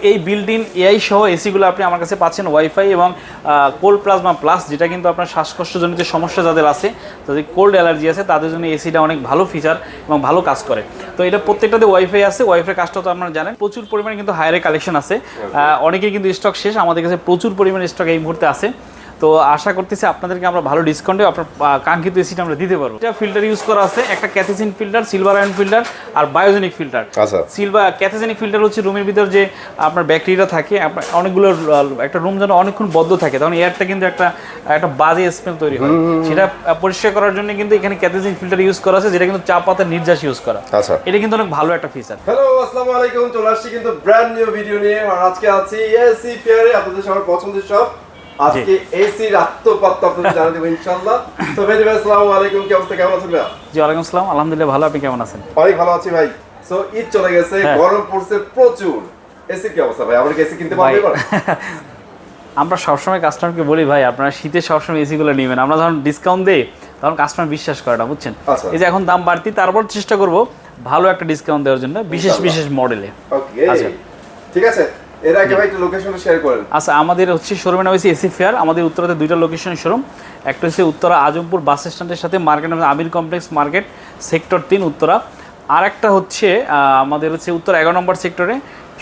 এই built-in AI সহ এসিগুলো আপনি আমার কাছে পাচ্ছেন ওয়াইফাই এবং কোল্ড প্লাজমা প্লাস, যেটা কিন্তু আপনার শ্বাসকষ্টজনিত সমস্যা যাদের আছে, যাদের কোল্ড অ্যালার্জি আছে, তাদের জন্য এসিটা অনেক ভালো ফিচার এবং ভালো কাজ করে। তো এটা প্রত্যেকটাতে ওয়াইফাই আছে। ওয়াইফাই কাজটা তো আপনারা জানেন। প্রচুর পরিমাণে কিন্তু হায়ারে কালেকশন আছে, অনেকেই কিন্তু স্টক শেষ, আমাদের কাছে প্রচুর পরিমাণে স্টক এই মুহূর্তে আছে। তো আশা করতেছি আপনাদেরকে আমরা ভালো ডিসকাউন্টে আপনার কাঙ্ক্ষিত এসিটা আমরা দিতে পারবো। এটা ফিল্টার ইউজ করা আছে, একটা ক্যাথেসিন ফিল্টার, সিলভার আয়ন ফিল্টার আর বায়োজেনিক ফিল্টার। ক্যাথেসিনিক ফিল্টার হচ্ছে রুমের ভিতর যে আপনার ব্যাকটেরিয়া থাকে, অনেকগুলো একটা রুম যেন অনেকক্ষণ বদ্ধ থাকে, তখন এয়ারটা কিন্তু একটা বাজে স্মেল তৈরি হয়, সেটা পরিষ্কার করার জন্য কিন্তু এখানে ক্যাথেসিন ফিল্টার ইউজ করা আছে, যেটা কিন্তু চা পাতার নির্যাস ইউজ করা। এটা কিন্তু অনেক ভালো একটা ফিচার। হ্যালো, আসসালামু আলাইকুম। চলে আসছি কিন্তু ব্র্যান্ড নিউ ভিডিও নিয়ে, আর আজকে আছি এসি ফেয়ারে, আপনাদের সবার পছন্দের সব আজকে এসির আত্মপাত্র আপনাদের জানিয়ে দেবো ইনশাআল্লাহ। তো ভাই, আসসালামু আলাইকুম, কি অবস্থা, কেমন আছেন ভাই? জি ওয়ালাইকুম আসসালাম, আলহামদুলিল্লাহ ভালো, আপনি কেমন আছেন? অনেক ভালো আছি ভাই। সো ঈদ চলে গেছে, গরম পড়ছে প্রচুর, এসির কি অবস্থা ভাই? আমরা কি এসি কিনতে পারবো এবার? আমরা সবসময় কাস্টমারকে বলি ভাই, আপনারা শীতে সবসময় এসিগুলো নেবেন, আমরা যখন ডিসকাউন্ট দেই তখন কাস্টমার বিশ্বাস করে না, বুঝছেন। এই যে এখন দাম বাড়তি, তারপর চেষ্টা করব ভালো একটা ডিসকাউন্ট দেওয়ার জন্য বিশেষ বিশেষ মডেলে। ওকে, ঠিক আছে। এর আগে ভাই একটু লোকেশনটা শেয়ার করেন। আচ্ছা, আমাদের হচ্ছে শোরুমের নাম হচ্ছে এসি ফেয়ার। আমাদের উত্তরাতে দুইটা লোকেশনের শোরুম, একটা হচ্ছে উত্তরা আজমপুর বাস স্ট্যান্ডের সাথে মার্কেট, আমির কমপ্লেক্স মার্কেট, সেক্টর 3 উত্তরা। আর একটা হচ্ছে আমাদের হচ্ছে উত্তরা 11 নম্বর সেক্টরে,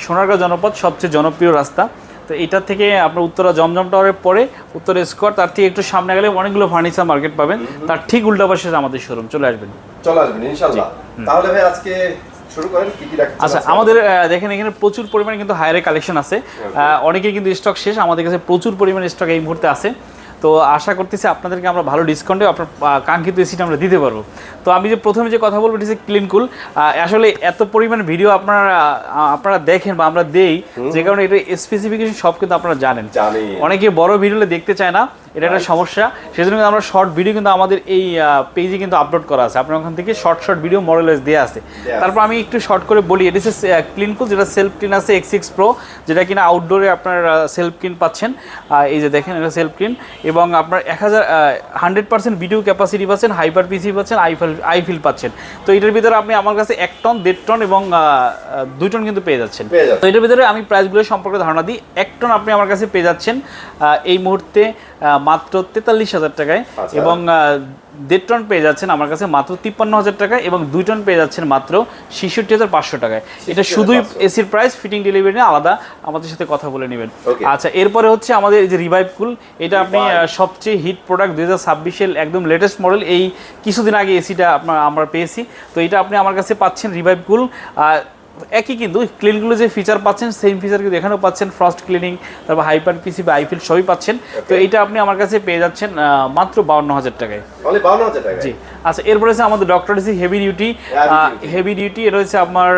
সোনারগাঁও জনপদ সবচেয়ে জনপ্রিয় রাস্তা। তো এটা থেকে আপনার উত্তরা জমজম টাওয়ারের পরে উত্তরা স্কোয়ার, তার থেকে একটু সামনে গেলে অনেকগুলো ফার্নিচার মার্কেট পাবেন, তার ঠিক উল্টা পাশে আমাদের শোরুম। চলে আসবেন ইনশাআল্লাহ। তাহলে ভাই আজকে শুরু করেন, কি কি রাখছেন? আচ্ছা, আমাদের দেখেন এখানে প্রচুর পরিমাণে কিন্তু হায়ারে কালেকশন আছে, অনেকেই কিন্তু স্টক শেষ, আমাদের কাছে প্রচুর পরিমাণে স্টক এই মুহূর্তে আছে। তো আশা করতেছি আপনাদেরকে আমরা ভালো ডিসকাউন্টে আপনার কাঙ্ক্ষিত এসিটা আমরা দিতে পারবো। তো আমি যে প্রথমে যে কথা বলবো এটা হচ্ছে ক্লিন কুল। আসলে এত পরিমাণ ভিডিও আপনারা দেখেন বা আমরা দেই, যে কারণে এটা স্পেসিফিকেশন সব কিন্তু আপনারা জানেন। অনেকে বড় ভিডিওলে দেখতে চায় না, এটা একটা সমস্যা। সেজন্য কিন্তু আমরা শর্ট ভিডিও কিন্তু আমাদের এই পেজে কিন্তু আপলোড করা আছে, আপনার ওখান থেকে শর্ট ভিডিও মডেলাইজ দেওয়া আছে। তারপর আমি একটু শর্ট করে বলি, এটা হচ্ছে ক্লিন কুল, যেটা সেলফ ক্লিন আছে X6 Pro, যেটা কিনা আউটডোরে আপনার সেলফ ক্লিন পাচ্ছেন। এই যে দেখেন, এটা সেলফ ক্লিন এবং আপনার 100% ভিডিও ক্যাপাসিটি পাচ্ছেন, হাইপার পিসি পাচ্ছেন, আইফিল পাচ্ছেন। তো এটার ভিতরে আপনি আমার কাছে 1 টন, 1.5 টন এবং 2 টন কিন্তু পেয়ে যাচ্ছেন। তো এটার ভিতরে আমি প্রাইসগুলো সম্পর্কে ধারণা দিই। 1 টন আপনি আমার কাছে পেয়ে যাচ্ছেন এই মুহূর্তে মাত্র 43,000 টাকায়, এবং 1.5 টন পেয়ে যাচ্ছেন আমার কাছে মাত্র 53,000 টাকায়, এবং 2 টন পেয়ে যাচ্ছেন মাত্র 66,500 টাকায়। এটা শুধুই এসির প্রাইস, ফিটিং ডেলিভারি আলাদা, আমাদের সাথে কথা বলে নেবেন। আচ্ছা, এরপরে হচ্ছে আমাদের এই যে রিভাইভ কুল, এটা আপনি সবচেয়ে হিট প্রোডাক্ট 2026-এর একদম লেটেস্ট মডেল, এই কিছুদিন আগে এসিটা আমরা পেয়েছি। তো এটা আপনি আমার কাছে পাচ্ছেন রিভাইভ কুল, একই কিন্তু ক্লিনগুলো যে ফিচার পাচ্ছেন সেম ফিচার কিন্তু এখানেও পাচ্ছেন, ফ্রস্ট ক্লিনিং, তারপর হাইপার পিসি বা আইফিল সবই পাচ্ছেন। তো এইটা আপনি আমার কাছে পেয়ে যাচ্ছেন মাত্র 52,000 টাকায়। জি। আচ্ছা, এরপরে আছে আমাদের ডক্টর এসি হেভি ডিউটি, এটা হচ্ছে আপনার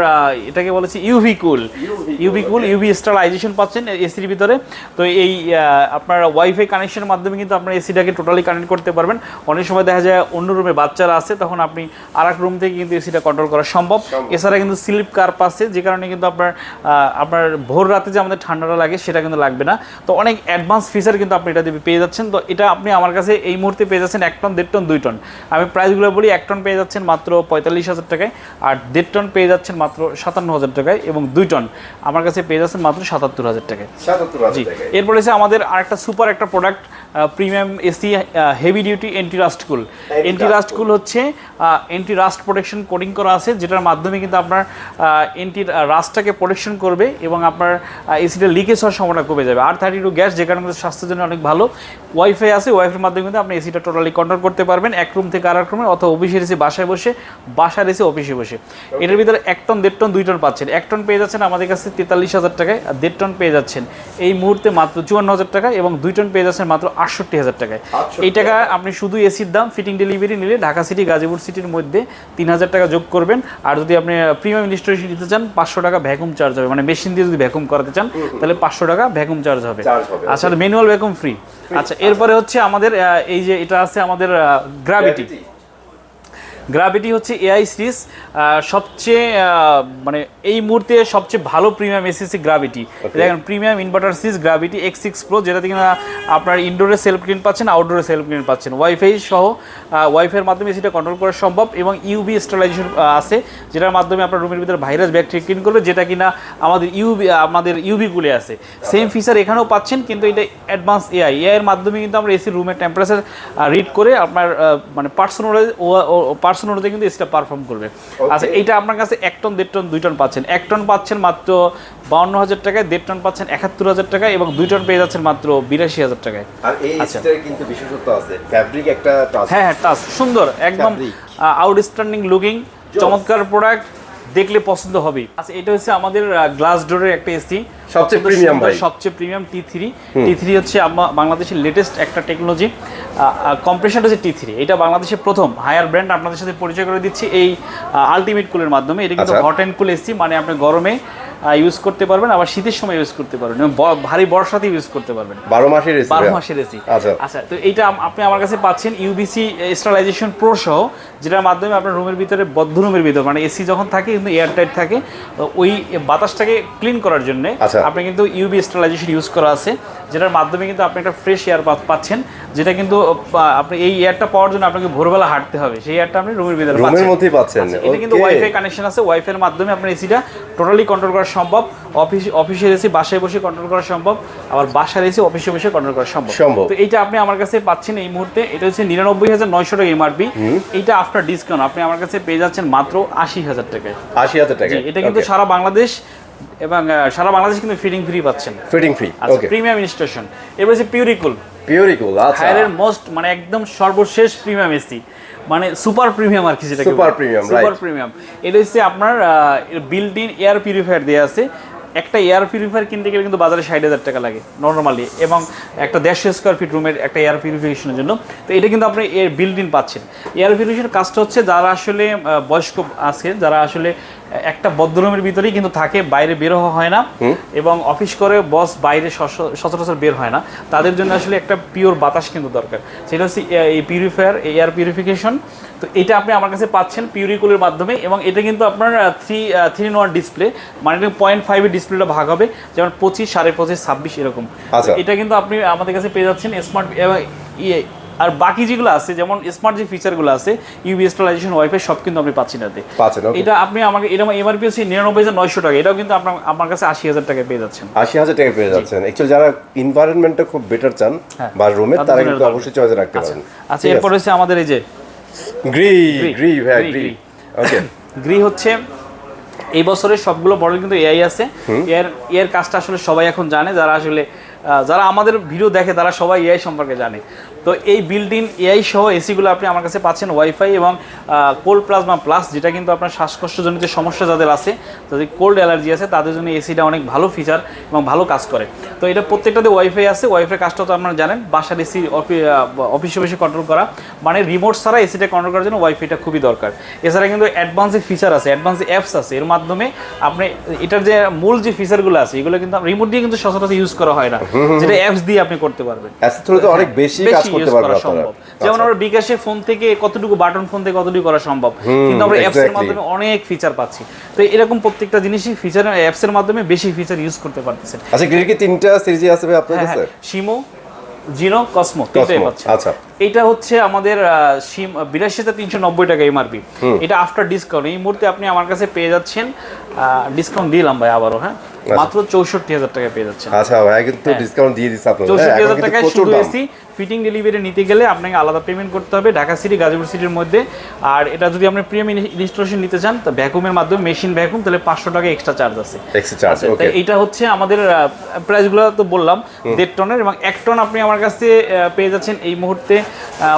এটাকে বলেছি ইউভি কুল, ইউভি স্টারলাইজেশন পাচ্ছেন এসির ভিতরে। তো এই আপনার ওয়াইফাই কানেকশনের মাধ্যমে কিন্তু আপনার এসিটাকে টোটালি কানেক্ট করতে পারবেন। অনেক সময় দেখা যায় অন্য রুমে বাচ্চারা আছে, তখন আপনি আরেক রুম থেকে কিন্তু এসিটা কন্ট্রোল করা সম্ভব। এছাড়া কিন্তু স্লিপ কার্প আছে, যে কারণে কিন্তু আপনার ভোর রাতে যে আমাদের ঠান্ডাটা লাগে সেটা কিন্তু লাগবে না। তো অনেক অ্যাডভান্স ফিচার কিন্তু আপনি এটা দিয়ে পেয়ে যাচ্ছেন। তো এটা আপনি আমার কাছে এই মুহূর্তে পেয়ে যাচ্ছেন 1 টন, 1.5 টন, 2 টন। আমি প্রাইসগুলো বলি, 1 টন পেয়ে যাচ্ছেন মাত্র 45,000 টাকায়, আর 1.5 টন পেয়ে যাচ্ছেন মাত্র 57,000 টাকায়, এবং 2 টন আমার কাছে পেয়ে যাচ্ছেন মাত্র 77,000 টাকায়। জি। এরপরে হচ্ছে আমাদের আরেকটা সুপার একটা product, premium AC heavy duty anti rust cool. Anti rust cool হচ্ছে এন্টি রাস্ট প্রোটেকশন কোটিং করা আছে, যেটার মাধ্যমে কিন্তু আপনার এন্টি রাস্টটাকে প্রোটেকশন করবে এবং আপনার এসিটা লিকেজ হওয়ার সম্ভাবনা কমে যাবে। R32 গ্যাস, যে কারণে স্বাস্থ্যের জন্য অনেক ভালো। ওয়াইফাই আছে, ওয়াইফাইয়ের মাধ্যমে কিন্তু আপনি এসিটা টোটালি কন্ট্রোল করতে পারবেন, এক রুম থেকে আরেক রুমে, অথবা অফিসের এসি বাসায় বসে, বাসার এসি অফিসে বসে। এটার ভিতরে 1 টন, 1.5 টন, 2 টন পাচ্ছেন। 1 টন পেয়ে যাচ্ছেন আমাদের কাছে 43,000 টাকায়, আর 1.5 টন পেয়ে যাচ্ছেন এই মুহূর্তে মাত্র 54,000 টাকায়, এবং 2 টন পেয়ে যাচ্ছেন মাত্র 68,000 টাকায়। এই টাকা আপনি শুধু এসির দাম, ফিটিং ডেলিভারি নিলে ঢাকা সিটি, গাজীপুর সিটির মধ্যে 3,000 টাকা যোগ করবেন। আর যদি আপনি প্রিমিয়াম ইনস্টলেশন দিতে চান 500 টাকা ভ্যাকুম চার্জ হবে, মানে মেশিন দিয়ে যদি ভ্যাকুম করাতে চান তাহলে 500 টাকা ভ্যাকুম চার্জ হবে। আচ্ছা, ম্যানুয়াল ভ্যাকুম ফ্রি। আচ্ছা, এরপরে হচ্ছে আমাদের এই যে এটা আছে আমাদের গ্র্যাভিটি। গ্র্যাভিটি হচ্ছে এআই সিরিজ সবচেয়ে মানে এই মুহূর্তে সবচেয়ে ভালো প্রিমিয়াম এসিসি গ্র্যাভিটি। দেখেন premium inverter series gravity X6 Pro, যেটাতে কিনা আপনার ইনডোরে সেলফ ক্লিন পাচ্ছেন, আউটডোরে সেলফ ক্লিন পাচ্ছেন, ওয়াইফাই সহ ওয়াইফাইয়ের মাধ্যমে এসিটা কন্ট্রোল করা সম্ভব এবং ইউভি স্টেরিলাইজেশন আছে, যেটার মাধ্যমে আপনার রুমের ভিতরে ভাইরাস ব্যাকটেরিয়া ক্লিন করবে, যেটা কিনা আমাদের ইউভিগুলি আছে। সেম ফিচার এখানেও পাচ্ছেন, কিন্তু এটা অ্যাডভান্স এআই এর মাধ্যমে কিন্তু আমরা এসির রুমের টেম্পারেচার রিড করে আপনার মানে পার্সন অনুযায়ী কিন্তু এসিটা পারফর্ম করবে। আচ্ছা, এইটা আপনার কাছে 1 টন 1.5 টন 2 টন পাচ্ছেন। 1 টন পাচ্ছেন মাত্র 52,000 টাকায়, 1.5 টন পাচ্ছেন 71,000 টাকায় এবং 2 টন পেয়ে যাচ্ছেন মাত্র 82,000 টাকায়। আর এই এসিটার কিন্তু বিশেষত্ব আছে, ফ্যাব্রিক একটা টাচ। হ্যাঁ, টাচ সুন্দর, একদম আউটস্ট্যান্ডিং লুকিং, চমৎকার প্রোডাক্ট, দেখলে পছন্দ হবে। আচ্ছা, এটা হচ্ছে আমাদের গ্লাস ডোরের একটা এসি, সবচেয়ে প্রিমিয়াম ভাই, সবচেয়ে প্রিমিয়াম T3 হচ্ছে বাংলাদেশের লেটেস্ট একটা টেকনোলজি। কম্প্রেসার হচ্ছে T3, এটা বাংলাদেশের প্রথম হায়ার ব্র্যান্ড আপনাদের সাথে পরিচয় করে দিচ্ছি এই আলটিমেট কুলের মাধ্যমে। এটা কিন্তু হট অ্যান্ড কুল এসি, মানে আপনি গরমে ইউজ করতে পারবেন, আবার শীতের সময় ইউজ করতে পারবেন, ভারী বর্ষাতে ইউজ করতে পারবেন। 12 মাসের এসি, 12 মাসের এসি। আচ্ছা, তো এইটা আপনি আমার কাছে পাচ্ছেন ইউবিসি স্টেরিলাইজেশন প্রো সহ, যেটার মাধ্যমে আপনার রুমের ভিতরে, বদ্ধ রুমের ভিতরে, মানে এসি যখন থাকে কিন্তু এয়ার টাইট থাকে, ওই বাতাসটাকে ক্লিন করার জন্য আপনি কিন্তু ইউবি স্টেরিলাইজেশন ইউজ করা আছে, যেটার মাধ্যমে কিন্তু আপনি একটা ফ্রেশ এয়ার পাচ্ছেন, যেটা কিন্তু আপনি এই এয়ারটা পাওয়ার জন্য আপনাকে ভোরবেলা হাঁটতে হবে, সেই এয়ারটা আপনি রুমের ভিতরে পাচ্ছেন। এটা কিন্তু ওয়াইফাই কানেকশন আছে, ওয়াইফাইয়ের মাধ্যমে আপনার এসিটা টোটালি কন্ট্রোল করা সম্ভব। অফিসের এসি বাসায় বসে কন্ট্রোল করা সম্ভব, আবার বাসার এসি অফিসে বসে কন্ট্রোল করা সম্ভব। তো এইটা আপনি আমার কাছে পাচ্ছেন এই মুহূর্তে, এটা হচ্ছে 99,900 টাকা এমআরপি। এইটা আফটার ডিসকাউন্ট আপনি আমার কাছে পেয়ে যাচ্ছেন মাত্র 80,000 টাকায়। 80,000 টাকা। এটা কিন্তু সারা বাংলাদেশ এবং সারা বাংলাদেশ কিন্তু ফিটিং ফ্রি পাচ্ছেন, ফিটিং ফ্রি। ওকে, প্রিমিয়াম ইনস্টলেশন। এবার হচ্ছে পিউরিকুল। আচ্ছা, হায়ারের মোস্ট, মানে একদম সর্বশেষ প্রিমিয়াম এসি, মানে সুপার প্রিমিয়াম আর কি, যেটা সুপার প্রিমিয়াম। এটা হচ্ছে আপনার বিল্ট ইন এয়ার পিউরিফায়ার দেওয়া আছে। একটা এয়ার পিউরিফায়ার কিনতে গেলে কিন্তু বাজারে 60,000 টাকা লাগে নর্মালি, এবং একটা 150 স্কোয়ার ফিট রুমের একটা এয়ার পিউরিফিকেশনের জন্য। তো এটা কিন্তু আপনি এর বিল্ট ইন পাচ্ছেন। এয়ার পিউরিফিকেশন কাজটা হচ্ছে যারা আসলে বয়স্ক আছে, যারা আসলে একটা বদ্ধ রুমের ভিতরেই কিন্তু থাকে, বাইরে বের হওয়া হয় না, এবং অফিস করে বস বাইরে সচরাচর বের হয় না, তাদের জন্য আসলে একটা পিওর বাতাস কিন্তু দরকার। সেটা হচ্ছে এই পিউরিফায়ার, এয়ার পিউরিফিকেশন। তো এটা আপনি আমার কাছে পাচ্ছেন পিউরিকুলের মাধ্যমে, এবং এটা কিন্তু আপনার 3-in-1 ডিসপ্লে, মানে 0.5 এর ডিসপ্লেটা ভাগ হবে, যেমন 25, 25.5, 26 এরকম। এটা কিন্তু আপনি আমাদের কাছে পেয়ে যাচ্ছেন স্মার্ট। আর বাকি যেগুলো আছে, যেমন স্মার্ট যে ফিচারগুলো আছে, ইউভি স্টেরিলাইজেশন, ওয়াইফাই, সব কিন্তু আপনি পাচ্ছেন এতে। এটা আপনি আমাকে, এটা এমআরপি হচ্ছে 99,900 টাকা, এটাও কিন্তু আপনার আমার কাছে 80,000 টাকায় পেয়ে যাচ্ছেন। 80,000 টাকা পেয়ে যাচ্ছেন। অ্যাকচুয়ালি যারা এনভায়রনমেন্টটা খুব বেটার চান বা রুমে, তারা কিন্তু অবশ্যই চয়েস রাখতে পারেন। আচ্ছা, এরপর হচ্ছে আমাদের এই যে গ্রি হচ্ছে এই বছরের সবগুলো মডেল কিন্তু এআই আছে। এর কাজটা আসলে সবাই এখন জানে, যারা আমাদের ভিডিও দেখে তারা সবাই এআই সম্পর্কে জানে। তো এই বিল্ট ইন এআই সহ এসিগুলো আপনি আমার কাছে পাচ্ছেন ওয়াইফাই এবং কোল্ড প্লাজমা প্লাস, যেটা কিন্তু আপনার শ্বাসকষ্টজনিত সমস্যা যাদের আছে, যাদের কোল্ড অ্যালার্জি আছে, তাদের জন্য এসিটা অনেক ভালো ফিচার এবং ভালো কাজ করে। তো এটা প্রত্যেকটাতে ওয়াইফাই আছে। ওয়াইফাই কাজটা তো আপনারা জানেন, বাসার এসি অফিসে বসে কন্ট্রোল করা, মানে রিমোট ছাড়া এসিটা কন্ট্রোল করার জন্য ওয়াইফাইটা খুবই দরকার। এছাড়া কিন্তু অ্যাডভান্সের ফিচার আছে, অ্যাডভান্স অ্যাপস আছে, এর মাধ্যমে আপনি এটার যে মূল যে ফিচারগুলো আছে, এগুলো কিন্তু রিমোট দিয়ে কিন্তু সচরাচর ইউজ করা হয় না, যেটা অ্যাপস দিয়ে আপনি করতে পারবেন। অ্যাপস থ্রুতে অনেক বেশি কাজ করতে পারবেন সম্ভব। যেমন আমরা বিকাশের ফোন থেকে কতটুকু, বাটন ফোন থেকে কতটুকু করা সম্ভব, কিন্তু আমরা অ্যাপস এর মাধ্যমে অনেক ফিচার পাচ্ছি। তো এরকম প্রত্যেকটা জিনিসই ফিচার অ্যাপস এর মাধ্যমে বেশি ফিচার ইউজ করতে পারতেছেন। আচ্ছা, গ্রিল কি 3টা সিরিজ আছে ভাই আপনাদের কাছে? শিমো, জিনো, কসমো, তিনটাই পাচ্ছেন। আচ্ছা, এটা হচ্ছে আমাদের 82,390 টাকা এমআরপি। এটা আফটার ডিসকাউন্ট এই মুহূর্তে আপনি আমার কাছে পেয়ে যাচ্ছেন, ডিসকাউন্ট দিলাম ভাই আবারও, হ্যাঁ, মাত্র 64,000 টাকা পেয়ে যাচ্ছেন। আচ্ছা ভাই, কিন্তু ডিসকাউন্ট দিয়ে দিচ্ছে আপনাদের। 64,000 টাকায় শুধু এসি। ফিটিং ডেলিভারি নিতে গেলে আপনাকে আলাদা পেমেন্ট করতে হবে ঢাকা সিটি, গাজীপুর সিটির মধ্যে। আর এটা যদি আপনি প্রিমিয়াম ইনস্টলেশন নিতে চান, তো ভ্যাকুমের মাধ্যমে, মেশিন ভ্যাকুম, তাহলে 500 টাকা এক্সট্রা চার্জ আছে। তাই এটা হচ্ছে আমাদের প্রাইসগুলো তো বললাম 1.5 টনের, এবং 1 টন আপনি আমার কাছে পেয়ে যাচ্ছেন এই মুহূর্তে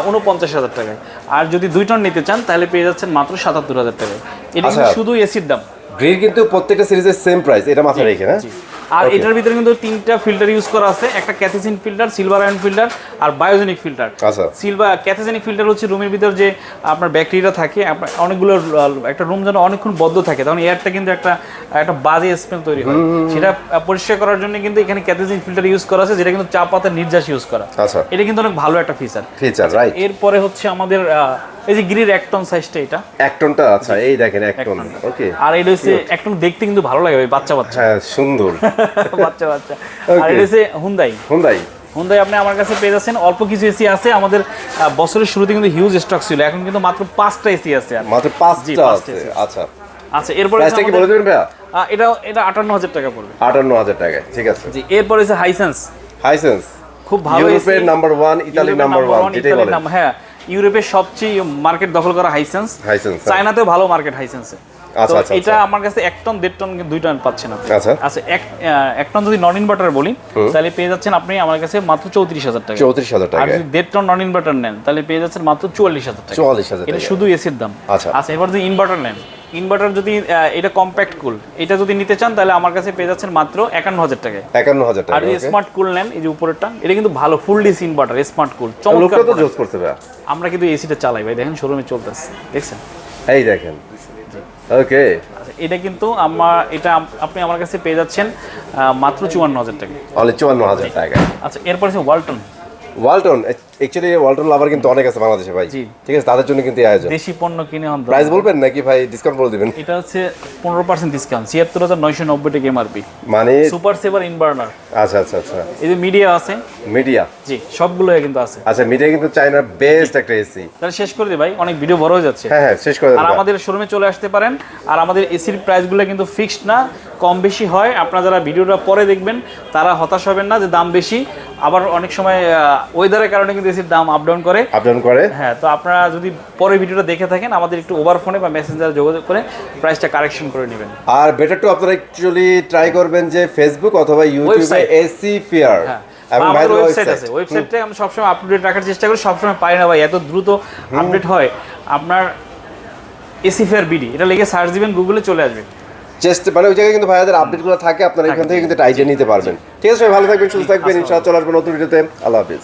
49,000 টাকায়। আর যদি 2 টন নিতে চান তাহলে পেয়ে যাচ্ছেন মাত্র 77,000 টাকায়। এটা শুধু এসির দাম। গ্রিল কিন্তু প্রত্যেকটা সিরিজের সেম প্রাইস, এটা মাথায় রেখে না? আর এটার ভিতরে কিন্তু 3টা ফিল্টার ইউজ করা আছে, একটা ক্যাথেসিন ফিল্টার, সিলভার আয়রন ফিল্টার আর বায়োজেনিক ফিল্টার। আচ্ছা, ক্যাথেসিনিক ফিল্টার হচ্ছে রুমের ভিতর যে আপনার ব্যাকটেরিয়া থাকে, অনেকগুলো একটা রুম যেন অনেকক্ষণ বদ্ধ থাকে, তখন এয়ারটা কিন্তু একটা বাজে স্মেল তৈরি হয়, সেটা পরিষ্কার করার জন্য কিন্তু এখানে ক্যাথেসিন ফিল্টার ইউজ করা আছে, যেটা কিন্তু চা পাতার নির্যাস ইউজ করা। আচ্ছা, এটা কিন্তু অনেক ভালো একটা ফিচার, রাইট। এরপরে হচ্ছে আমাদের এই যে গিরির 1 টন সাইজটা এটা। 1 টনটা, আচ্ছা এই দেখেন 1 টন। ওকে। আর এটা হচ্ছে 1 টন দেখতে কিন্তু ভালো লাগে ভাই, বাচ্চা বাচ্চা। হ্যাঁ সুন্দর। বাচ্চা বাচ্চা। আর এটা হচ্ছে হুন্ডাই। হুন্ডাই আপনি আমার কাছে পেয়ে যাচ্ছেন। অল্প কিছু এসি আছে আমাদের, বছরের শুরুতে কিন্তু হিউজ স্টক ছিল, এখন কিন্তু মাত্র 5টা এসি আছে। আর মাত্র 5টা আছে। আচ্ছা আচ্ছা, এরপরে প্রাইসটা কি বলে দিবেন ভাইয়া? এটা 58000 টাকা পড়বে। 58000 টাকা, ঠিক আছে। জি, এরপর হচ্ছে হাইসেন্স। খুব ভালো, ইউরোপের নাম্বার 1, ইতালির নাম্বার 1 যেটাই বলেন। হ্যাঁ, ইউরোপের সবচেয়ে মার্কেট দখল করা হাইসেন্স। চায়নাতেও ভালো মার্কেট হাইসেন্সে। আচ্ছা আচ্ছা, এটা আমার কাছে 1 টন 1.5 টন 2 টন পাচ্ছেন আপনি। আচ্ছা আচ্ছা, 1 টন যদি নন ইনভার্টার বলি তাহলে পেয়ে যাচ্ছেন আপনি আমার কাছে মাত্র 34000 টাকা। 34000 টাকা। আর যদি 1.5 টন নন ইনভার্টার নেন তাহলে পেয়ে যাচ্ছেন মাত্র 44000 টাকা। 44000 এটা টাকা শুধু এসির দাম। আচ্ছা আচ্ছা, এবার যদি ইনভার্টার নেন, ইনভার্টার যদি এটা কম্প্যাক্ট কুল এটা যদি নিতে চান তাহলে আমার কাছে পেয়ে যাচ্ছেন মাত্র 51000 টাকায়। 51000 টাকা। আর এই স্মার্ট কুল নেন, এই যে উপরেরটা, এটা কিন্তু ভালো ফুল ডিসি ইনভার্টার স্মার্ট কুল, চমৎকার। লোকটা তো জোস করতে ভাই। আমরা কিন্তু এসিটা চালাই ভাই, দেখেন শোরুমে চলতেছে, দেখছেন? এই দেখেন। ওকে। আচ্ছা, এটা কিন্তু আপনি আমার কাছে পেয়ে যাচ্ছেন মাত্র 54000 টাকা। অনলি 54000 টাকা। আচ্ছা, এরপর আছে ওয়ালটন। অ্যাকচুয়ালি ওয়ালটন লাভার কিন্তু অনেক আছে বাংলাদেশে ভাই। জি। ঠিক আছে, তাদের জন্য কিন্তু এই আয়োজন। দেশি পণ্য কিনে আনতে। প্রাইস বলবেন নাকি ভাই ডিসকাউন্ট বলে দিবেন? এটা হচ্ছে 15% ডিসকাউন্ট, 76990 টাকা এমআরপি। মানে সুপার সেভার ইনভার্টার। আচ্ছা আচ্ছা আচ্ছা। এই যে মিডিয়া আছে। মিডিয়া। জি, সবগুলো কিন্তু আছে। আচ্ছা, মিডিয়া কিন্তু চায়নার বেস্ট একটা এসি। তাহলে শেষ করে দিই ভাই, অনেক ভিডিও বড় হয়ে যাচ্ছে। হ্যাঁ শেষ করে দেন। আর আমাদের শোরুমে চলে আসতে পারেন। আর আমাদের এসির প্রাইসগুলো কিন্তু ফিক্সড না, কম বেশি হয়। আপনারা যারা ভিডিওটা পরে দেখবেন তারা হতাশ হবেন না যে দাম বেশি। আবার অনেক সময় ওয়েদারের কারণে কিন্তু এসির দাম আপ ডাউন করে। হ্যাঁ, তো আপনারা যদি পরে ভিডিওটা দেখে থাকেন আমাদের একটু ওভার ফোনে বা মেসেঞ্জারে যোগাযোগ করে প্রাইসটা কারেকশন করে নেবেন। আর বেটার টু আপনারা অ্যাকচুয়ালি ট্রাই করবেন যে ফেসবুক অথবা ইউটিউবে এসি ফেয়ার। এবং আমাদের ওয়েবসাইট আছে, ওয়েবসাইটে আমরা সবসময় আপডেট রাখার চেষ্টা করি। সবসময় পাই না ভাই, এত দ্রুত আপডেট হয়। আপনার এসি ফেয়ার বিডি এটা লিখে সার্চ দিবেন, গুগলে চলে আসবে। মানে ওই জায়গায় কিন্তু ভাইয়াদের আপডেটগুলো থাকে, আপনারা এখান থেকে কিন্তু আইডিয়া নিতে পারবেন। ঠিক আছে, সবাই ভালো থাকবেন, সুস্থ থাকবেন, ইনশাআল্লাহ চলে আসবেন নতুন ভিডিওতে। আল্লাহ হাফেজ।